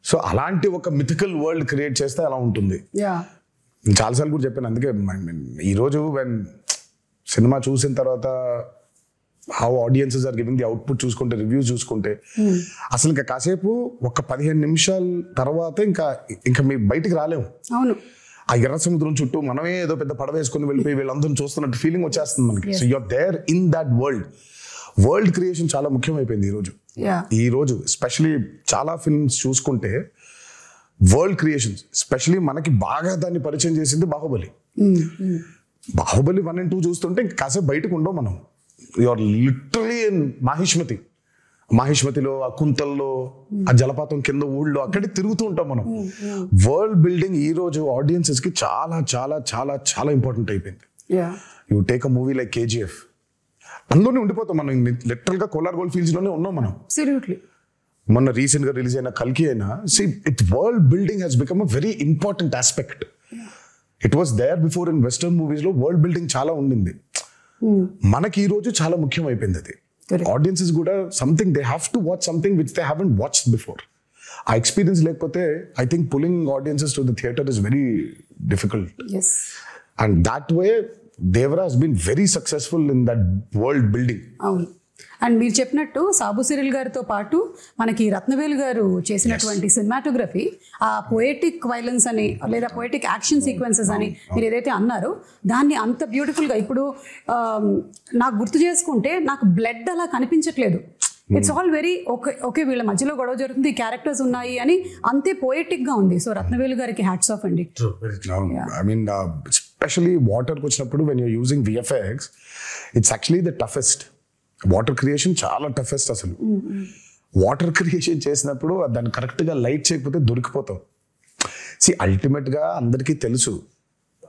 So అలాంటి ఒక mythical world create చేస్తే అలా ఉంటుంది. చాలాసార్లు కూడా చెప్పాను, అందుకే ఈరోజు వెన్ సినిమా చూసిన తర్వాత how audiences are giving the output చూసుకుంటే, రివ్యూస్ చూసుకుంటే, అసలు ఇంకా కాసేపు ఒక 15 నిమిషాల తర్వాత ఇంకా మీ బయటికి రాలేము. అవును, ఆ ఎర్ర సముద్రం చుట్టూ మనమే ఏదో పెద్ద పడవ వేసుకుని వెళ్ళిపోయి వీళ్ళందరం చూస్తున్నట్టు ఫీలింగ్ వచ్చేస్తుంది మనకి. So you are there in that world creation చాలా ముఖ్యమైపోయింది ఈ రోజు ఎస్పెషలీ చాలా ఫిల్మ్స్ చూసుకుంటే వరల్డ్ క్రియేషన్స్, ఎస్పెషలీ మనకి బాగా దాన్ని పరిచయం చేసింది బాహుబలి. బాహుబలి 1 and 2 చూస్తుంటే ఇంకా కాసేపు బయటకు ఉండవు మనం. యూఆర్ లిటరలీ ఇన్ మాహిష్మతిలో, ఆ కుంతల్లో, ఆ జలపాతం కింద ఊళ్ళో అక్కడికి తిరుగుతూ ఉంటాం మనం. వరల్డ్ బిల్డింగ్ ఈ రోజు ఆడియన్సెస్ కి చాలా చాలా చాలా చాలా ఇంపార్టెంట్ అయిపోయింది. You take a movie like KGF, అందులోనే ఉండిపోతాం మనం. లిటరల్ గా కోలార్ గోల్డ్ ఫీల్డ్స్ లోనే ఉన్నాం మనం. మొన్న రీసెంట్ గా రిలీజ్ అయిన కల్కి అయినా, world building has become a very important aspect. It was there before in western movies లో వరల్డ్ బిల్డింగ్ చాలా ఉండింది. మనకి ఈ రోజు చాలా ముఖ్యం అయిపోయింది అది. ఆడియన్సెస్ కూడా something they have to watch something which they haven't watched before. ఆ ఎక్స్పీరియన్స్ లేకపోతే I think pulling audiences to the theatre is very difficult. And that way Devara has been very successful in that world building. అవును, and మీరు చెప్పినట్టు Sabu Cyril గారితో పాటు మనకి రత్నవేలు గారు చేసినటువంటి సినిమాటోగ్రఫీ, ఆ పోయటిక్ వైలెన్స్ అని లేదా పోయటిక్ యాక్షన్ సీక్వెన్సెస్ అని మీరు ఏదైతే అన్నారో దాన్ని అంత బ్యూటిఫుల్గా ఇప్పుడు నాకు గుర్తు చేసుకుంటే నాకు బ్లడ్ అలా కనిపించట్లేదు. ఇట్స్ ఆల్ వెరీ ఓకే వీళ్ళ మధ్యలో గొడవ జరుగుతుంది, క్యారెక్టర్స్ ఉన్నాయి అని అంతే పోయటిక్ గా ఉంది. సో రత్నవేలు గారికి హ్యాట్స్ ఆఫ్ అండి. ఐ మీన్ ఎస్పెషల్లీ వాటర్కి వచ్చినప్పుడు when you're using VFX, it's actually the toughest. Water creation చాలా టఫెస్ట్. అసలు వాటర్ క్రియేషన్ చేసినప్పుడు దాన్ని కరెక్ట్గా లైట్ చేయకపోతే దొరికిపోతాం. అల్టిమేట్గా అందరికీ తెలుసు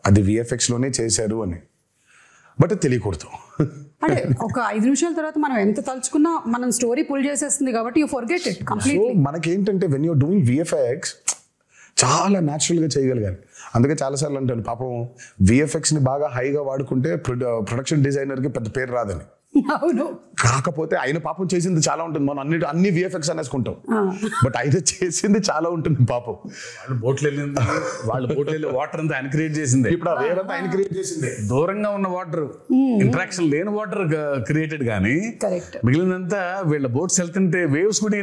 అది VFX లోనే చేశారు అని, బట్ తెలియకూడదు. అంటే ఒక 5 నిమిషాల తర్వాత మనం ఎంత తలుచుకున్నా మనం స్టోరీ పుల్ చేసేస్తుంది కాబట్టి you forget it completely. So మనకేంటంటే వెన్ యూర్ డూయింగ్ VFX చాలా న్యాచురల్గా చేయగలిగాలి. అందుకే చాలాసార్లు అంటాను, పాపం VFX ని బాగా హైగా వాడుకుంటే ప్రొడక్షన్ డిజైనర్కి పెద్ద పేరు రాదని. అవును, కాకపోతే ఆయన పాపం చేసింది చాలా ఉంటుంది. మనం అన్ని VFX అనేసుకుంటాం, బట్ ఆయన చేసింది చాలా ఉంటుంది పాపం. వాళ్ళ బోట్లు వాటర్ అంతా ఆయన క్రియేట్ చేసింది. ఇప్పుడు ఆ వేవ్ అంతా ఆయన క్రియేట్ చేసింది. దూరంగా ఉన్న వాటర్, ఇంటరాక్షన్ లేని వాటర్ క్రియేటెడ్ కానీ మిగిలినంతా వీళ్ళ బోట్స్ వెళ్తుంటే వేవ్స్ కూడా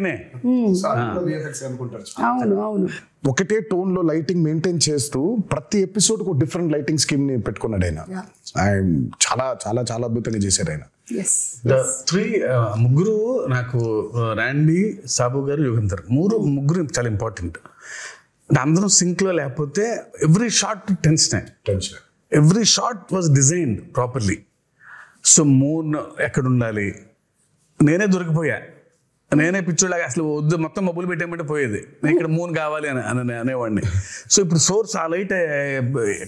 అవును. ఒకటే టోన్ లో లైటింగ్ మెయింటైన్ చేస్తూ ప్రతి ఎపిసోడ్ కు డిఫరెంట్ లైటింగ్ స్కీమ్ ని పెట్టుకున్నాడు ఆయన. చాలా చాలా చాలా అద్భుతంగా చేశారు ఆయన. ముగ్గురు నాకు రాండీ, సాబు గారు, యుగంధర్ ముగ్గురు చాలా ఇంపార్టెంట్. అందరం సింక్ లో లేకపోతే every shot tension, every shot was designed properly. So moon ఎక్కడ ఉండాలి, నేనే దొరికిపోయా, నేనే పిచ్చోళ్ళగా అసలు వద్దు మొత్తం మబ్బులు పెట్టేయమంటే పోయేది, నేను ఇక్కడ మూన్ కావాలి అని అనేవాడిని. సో ఇప్పుడు సోర్స్ ఆ లైట్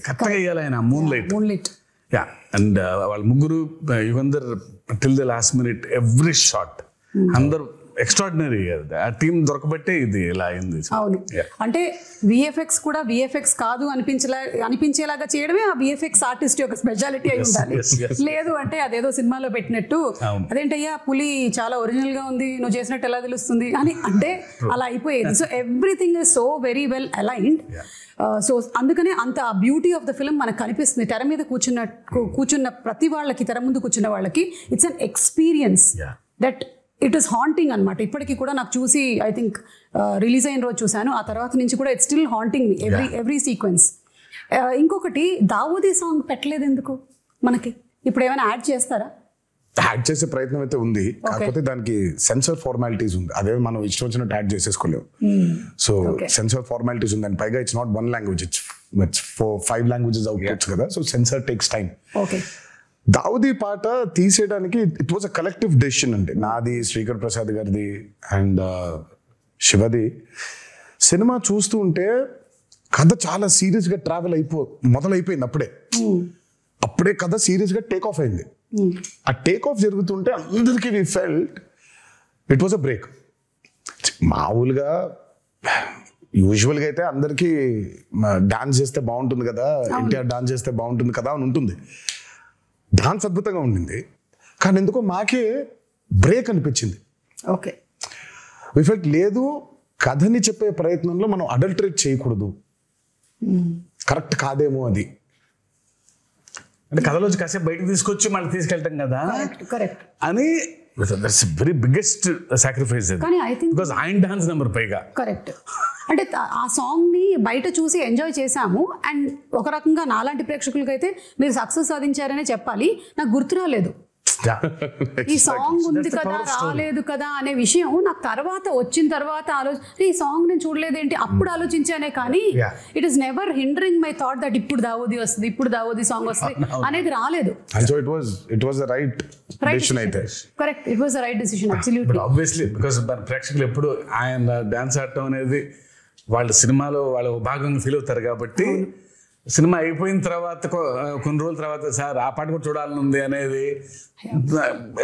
కరెక్ట్గా వేయాలి ఆయన, మూన్ లైట్. యా, అండ్ వాళ్ళ ముగ్గురు, Yugandhar till the last minute every shot, అందరు ఎక్స్ట్రాడినరీ. ఆ టీం దొరకబట్టే ఇది ఇలా అయింది. అవును, అంటే VFX కూడా VFX కాదు అనిపించేలాగా చేయడమే ఆ VFX ఆర్టిస్ట్ యొక్క స్పెషాలిటీ అయి ఉండాలి. లేదు అంటే అదేదో సినిమాలో పెట్టినట్టు అదేంటయ్యా పులి చాలా ఒరిజినల్ గా ఉంది, నువ్వు చేసినట్టు ఎలా తెలుస్తుంది అని అంటే అలా అయిపోయేది. So everything is so very well aligned. So అందుకనే అంత బ్యూటీ ఆఫ్ ద ఫిల్మ్ మనకు కనిపిస్తుంది. తెర మీద కూర్చున్న ప్రతి వాళ్ళకి, తెర ముందు కూర్చున్న వాళ్ళకి it's an experience that it is haunting అనమాట. ఇప్పటికీ కూడా నాకు చూసి ఐ థింక్ రిలీజ్ అయిన రోజు చూశాను, ఆ తర్వాత నుంచి కూడా it's still haunting me every sequence. ఇంకొకటి, దావూదీ సాంగ్ పెట్టలేదు ఎందుకు మనకి? ఇప్పుడు ఏమైనా యాడ్ చేస్తారా? యాడ్ చేసే ప్రయత్నం అయితే ఉంది, కాకపోతే దానికి సెన్సర్ ఫార్మాలిటీస్ ఉంది. అదే మనం ఇష్టం వచ్చినట్టు యాడ్ చేసేసుకోలేము. సో సెన్సర్ ఫార్మాలిటీస్ ఉంది, అండ్ పైగా it's not 1 language, it's 5 languages outputs కదా. So censor takes time. Daavudi పాట తీసేయడానికి it was a collective decision అండి. నాది, శ్రీకర్ ప్రసాద్ గారిది అండ్ శివది. సినిమా చూస్తూ ఉంటే కథ చాలా సీరియస్గా మొదలైపోయింది. అప్పుడే కథ సీరియస్గా టేక్ ఆఫ్ అయింది. ఆ టేక్ ఆఫ్ జరుగుతుంటే అందరికీ we felt it was a break. మామూలుగా యూజువల్గా అయితే అందరికీ డాన్స్ చేస్తే బాగుంటుంది కదా, ఎన్టీఆర్ డాన్స్ చేస్తే బాగుంటుంది కదా అని ఉంటుంది. డాన్స్ అద్భుతంగా ఉండింది, కానీ ఎందుకో మాకే బ్రేక్ అనిపించింది. ఓకే, వి ఫెల్ట్ లేదు, కథని చెప్పే ప్రయత్నంలో మనం అడల్టరేట్ చేయకూడదు, కరెక్ట్ కాదేమో అది. అంటే కథలోంచి కాసేపు బయటకు తీసుకొచ్చి మళ్ళీ తీసుకెళ్తాం కదా కరెక్ట్ అని దట్స్ వెరీ బిగ్గెస్ట్ సాక్రిఫైస్ అది. కానీ ఐ థింక్ బికాజ్ ఆయన డాన్స్ నెంబర్ పైగా కరెక్ట్. అంటే ఆ సాంగ్ ని బయట చూసి ఎంజాయ్ చేశాము, అండ్ ఒక రకంగా నాలాంటి ప్రేక్షకులకైతే మీరు సక్సెస్ సాధించారనే చెప్పాలి. నాకు గుర్తు రాలేదు ఈ సాంగ్ ఉంది కదా, రాలేదు కదా అనే విషయం నాకు తర్వాత వచ్చిన తర్వాత ఈ సాంగ్ నేను చూడలేదేంటి అప్పుడు ఆలోచించానే, కానీ it is never hindering my thought that ఇప్పుడు దావోది వస్తుంది, ఇప్పుడు దావోది సాంగ్ వస్తుంది అనేది రాలేదు. So it was the right decision అయితే. Correct, it was the right decision absolutely. Obviously because ప్రేక్షకులు ఎప్పుడు ఆయన డాన్స్ ఆడటం అనేది వాళ్ళ సినిమాలో వాళ్ళ భాగంగా ఫీల్ అవుతారు కాబట్టి సినిమా అయిపోయిన తర్వాత కొన్ని రోజుల తర్వాత సార్ ఆ పాట కూడా చూడాలని ఉంది అనేది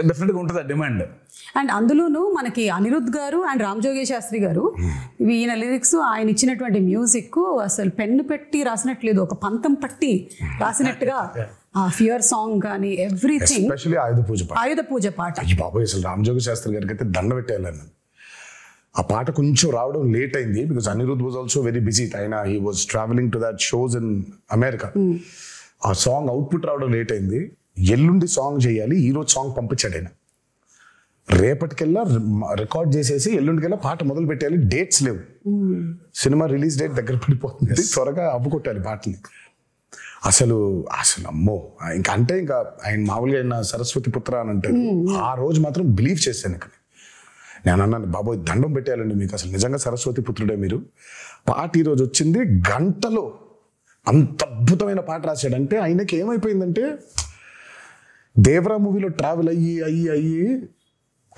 డెఫినెట్గా ఉంటుంది ఆ డిమాండ్. అండ్ అందులోనూ మనకి అనిరుద్ధ్ గారు అండ్ రామ్ జోగి శాస్త్రి గారు ఈయన లిరిక్స్, ఆయన ఇచ్చినటువంటి మ్యూజిక్ అసలు పెన్ను పెట్టి రాసినట్లేదు, ఒక పంతం పట్టి రాసినట్టుగా ఆ ఫియర్ సాంగ్ కానీ ఎవ్రీథింగ్, ఎస్పెషల్లీ ఆయుధ పూజ పాట. అయ్యి బాబోయ్, అసలు రామ్ జోగి శాస్త్రి గారికి అయితే దండ పెట్టేయాలని. ఆ పాట కొంచెం రావడం లేట్ అయింది because Anirudh was also very busy. ఆయన he was travelling to that shows in America. ఆ సాంగ్ అవుట్పుట్ రావడం లేట్ అయింది. ఎల్లుండి సాంగ్ చేయాలి, ఈ రోజు సాంగ్ పంపించాడు ఆయన. రేపటికెల్లా రికార్డ్ చేసేసి ఎల్లుండికెల్లా పాట మొదలు పెట్టాలి, డేట్స్ లేవు, సినిమా రిలీజ్ డేట్ దగ్గర పడిపోతుంది, త్వరగా అవ్వకొట్టాలి పాటని. అసలు అమ్మో, ఇంకా అంటే ఇంకా ఆయన మామూలుగా ఆయన సరస్వతి పుత్ర అని అంటారు. ఆ రోజు మాత్రం బిలీవ్ చేశాను. ఇక్కడ నేను అన్నాను, బాబోయ్ దండం పెట్టేయాలండి మీకు, అసలు నిజంగా సరస్వతి పుత్రుడే మీరు. పాట ఈరోజు వచ్చింది, గంటలో అంత అద్భుతమైన పాట రాశాడంటే ఆయనకి ఏమైపోయిందంటే దేవరా మూవీలో ట్రావెల్ అయ్యి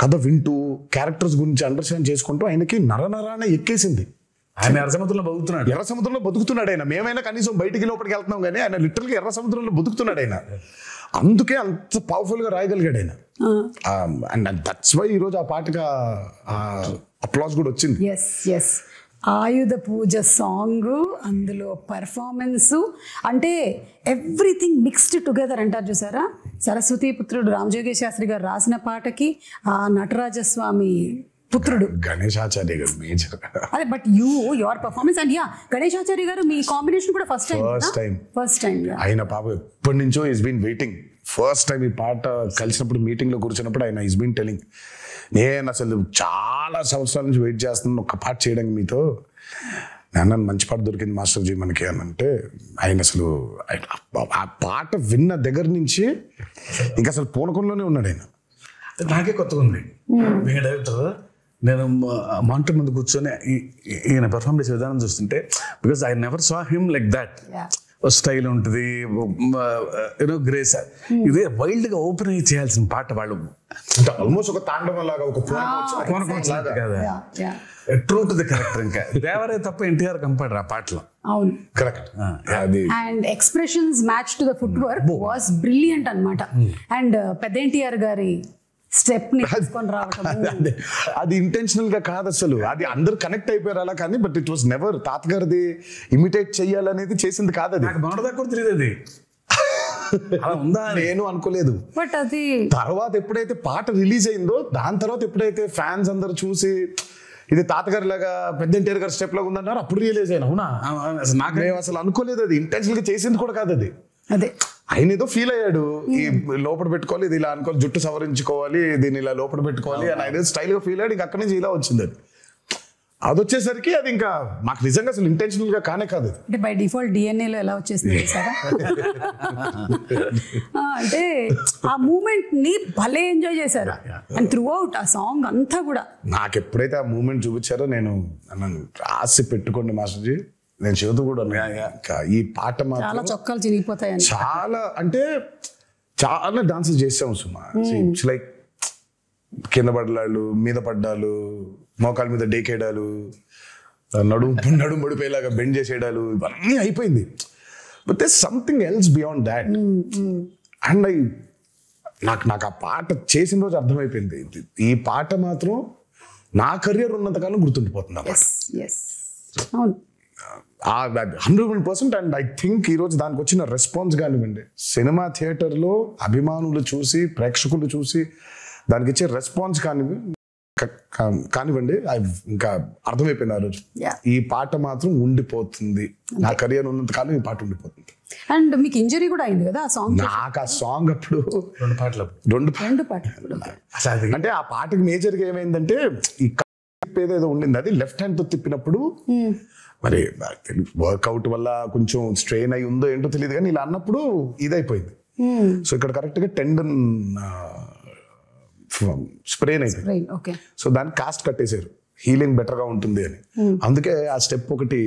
కథ వింటూ క్యారెక్టర్స్ గురించి అండర్స్టాండ్ చేసుకుంటూ ఆయనకి నరనరాన ఎక్కేసింది. ఆయన ఎర్ర సముద్రంలో బతుకుతున్నాడు ఆయన. మేమైనా కనీసం బయటికి లోపలికి వెళ్తున్నాం కానీ ఆయన లిటరల్గా ఎర్ర సముద్రంలో బతుకుతున్నాడు ఆయన. అందుకే అంత పవర్ఫుల్ గా రాయగలిగాడు ఆయన. అండ్ దట్స్ వై ఈరోజు ఆ పాటగా అప్లాస్ కూడా వచ్చింది. ఆయుధ పూజ సాంగ్, అందులో పర్ఫార్మెన్స్, అంటే ఎవ్రీథింగ్ మిక్స్డ్ టుగెదర్ అంటారు చూసారా. సరస్వతి పుత్రుడు రామజోగి శాస్త్రి గారు రాసిన పాటకి ఆ నటరాజస్వామి పుత్రుడు గణేశాచార్య గారు మేజర్. అదే but your performance and Ganesh Acharya గారు మీ కాంబినేషన్ కూడా ఫస్ట్ టైం ఆయన పాప ఎప్పటి నుంచో is been waiting. First time ఈ పాట కలిసినప్పుడు మీటింగ్ లో కూర్చున్నప్పుడు ఆయన ఈస్ బీన్ టెలింగ్, నేను అసలు చాలా సంవత్సరాల నుంచి వెయిట్ చేస్తున్నాను ఒక్క పాట చేయడానికి మీతో. నేను మంచి పాట దొరికింది మాస్టర్జీ మనకి అని అంటే, ఆయన అసలు ఆ పాట విన్న దగ్గర నుంచి ఇంకా అసలు పూనకంలోనే ఉన్నాడు ఆయన. నాకే కొత్తగా ఉంది డైరెక్టర్. నేను మానిటర్ ముందు కూర్చొని ఈయన పర్ఫార్మ్ చేసే విధానం చూస్తుంటే, because I never saw him like that. Style ఉంటుంది, యూనో గ్రేస్. ఇదే వైల్డ్ గా ఓపెన్ అయ్యి చేయాల్సిన పాట వాళ్ళు ఆల్మోస్ట్ ఒక తాండవం లాగా, ఒక ట్రూ టు ది కరెక్టర్. ఇంకా దేవరే తప్ప ఎన్టీఆర్ కంపేర్ ఆ పాటలో. అవును, correct. And expressions match to the foot work was brilliant అన్నమాట. అండ్ పెద్ద ఎన్టీఆర్ గారి స్టెప్ ని తీసుకొని రావటం అది ఇంటెన్షనల్ గా కాదు అసలు, అది అందరు కనెక్ట్ అయిపోయారు అలా. కానీ బట్ ఇట్ వాస్ నెవర్ తాతగారిది ఇమిటేట్ చెయ్యాలనేది చేసింది కాదు. అది తెలియదు, నేను అనుకోలేదు. బట్ అది తర్వాత ఎప్పుడైతే పాట రిలీజ్ అయిందో, దాని తర్వాత ఎప్పుడైతే ఫ్యాన్స్ అందరు చూసి ఇది తాతగారి లాగా పెద్ద ఎన్టీఆర్ గారి స్టెప్ లాగా ఉందన్నారు, అప్పుడు రియలైజ్ అయినా. అవునా, నాకు అసలు అనుకోలేదు, అది ఇంటెన్షనల్ గా చేసింది కూడా కాదు అది. అదే ఆయన ఏదో ఫీల్ అయ్యాడు, ఈ లోపల పెట్టుకోవాలి, ఇది ఇలా అనుకోవాలి, జుట్టు సవరించుకోవాలి, దీన్ని ఇలా లోపల పెట్టుకోవాలి అని ఆయన స్టైల్ గా ఫీల్ అయ్యాడు. ఇంకా అక్కడి నుంచి ఇలా వచ్చింది అది. అది వచ్చేసరికి అది ఇంకా మాకు నిజంగా అసలు ఇంటెన్షనల్ గా కానే కాదు. అంటే బై డిఫాల్ట్ డిఎన్ఏలో ఎలా వచ్చేసింది సార్. అంటే ఆ మూమెంట్ ని భలే ఎంజాయ్ చేశారు. అండ్ త్రూ అవుట్ ఆ సాంగ్ అంతా కూడా నాకు ఎప్పుడైతే ఆ మూమెంట్ చూపించారో, నేను రాసి పెట్టుకోండి మాస్టర్జీ, నేను చదువు కూడా ఈ పాట చాలా చొక్కాలు చిరిగిపోతాయని, చాలా అంటే చాలా డాన్సెస్ చేసాము సుమా. ఇట్స్ లైక్ కింద పడ్డాలు, మీద పడ్డాలు, మోకాల మీద డేకేయడాలు, నడుము పడిపోయేలాగా బెండ్ చేసేయడాలు, ఇవన్నీ అయిపోయింది. But there something else beyond that. And నాకు ఆ పాట చేసిన రోజు అర్థమైపోయింది, ఈ పాట మాత్రం నా కెరియర్ ఉన్నంతకాలం గుర్తుండిపోతుంది. 100%. అండ్ ఐ థింక్ ఈరోజు దానికి వచ్చిన రెస్పాన్స్ కానివ్వండి, సినిమా థియేటర్లో అభిమానులు చూసి, ప్రేక్షకులు చూసి దానికి ఇచ్చే రెస్పాన్స్ కానివ్వండి, కానివ్వండి ఇంకా అర్థమైపోయింది ఆ రోజు. Yeah. ఈ పాట మాత్రం ఉండిపోతుంది, నా కెరియర్ ఉన్నంత కాలం ఈ పాట ఉండిపోతుంది. అండ్ మీకు ఇంజరీ కూడా అయింది కదా ఆ సాంగ్? నాకు ఆ సాంగ్ అప్పుడు 2 పాటలు రెండు పాటలు అసలు అది అంటే ఆ పాటకి మేజర్గా ఏమైందంటే ఈ ఏదేదో ఉండింది, అది లెఫ్ట్ హ్యాండ్ తో తిప్పినప్పుడు మరి వర్కౌట్ వల్ల కొంచెం స్ట్రెయిన్ అయి ఉందో ఏంటో తెలియదు, కానీ ఇలా అన్నప్పుడు ఇదైపోయింది. సో ఇక్కడ కరెక్ట్ గా టెండన్ స్ప్రెయిన్ అయిపోయింది. ఓకే. సో దాన్ని కాస్ట్ కట్టేశారు, హీలింగ్ బెటర్ గా ఉంటుంది అని. అందుకే ఆ స్టెప్ ఒకటి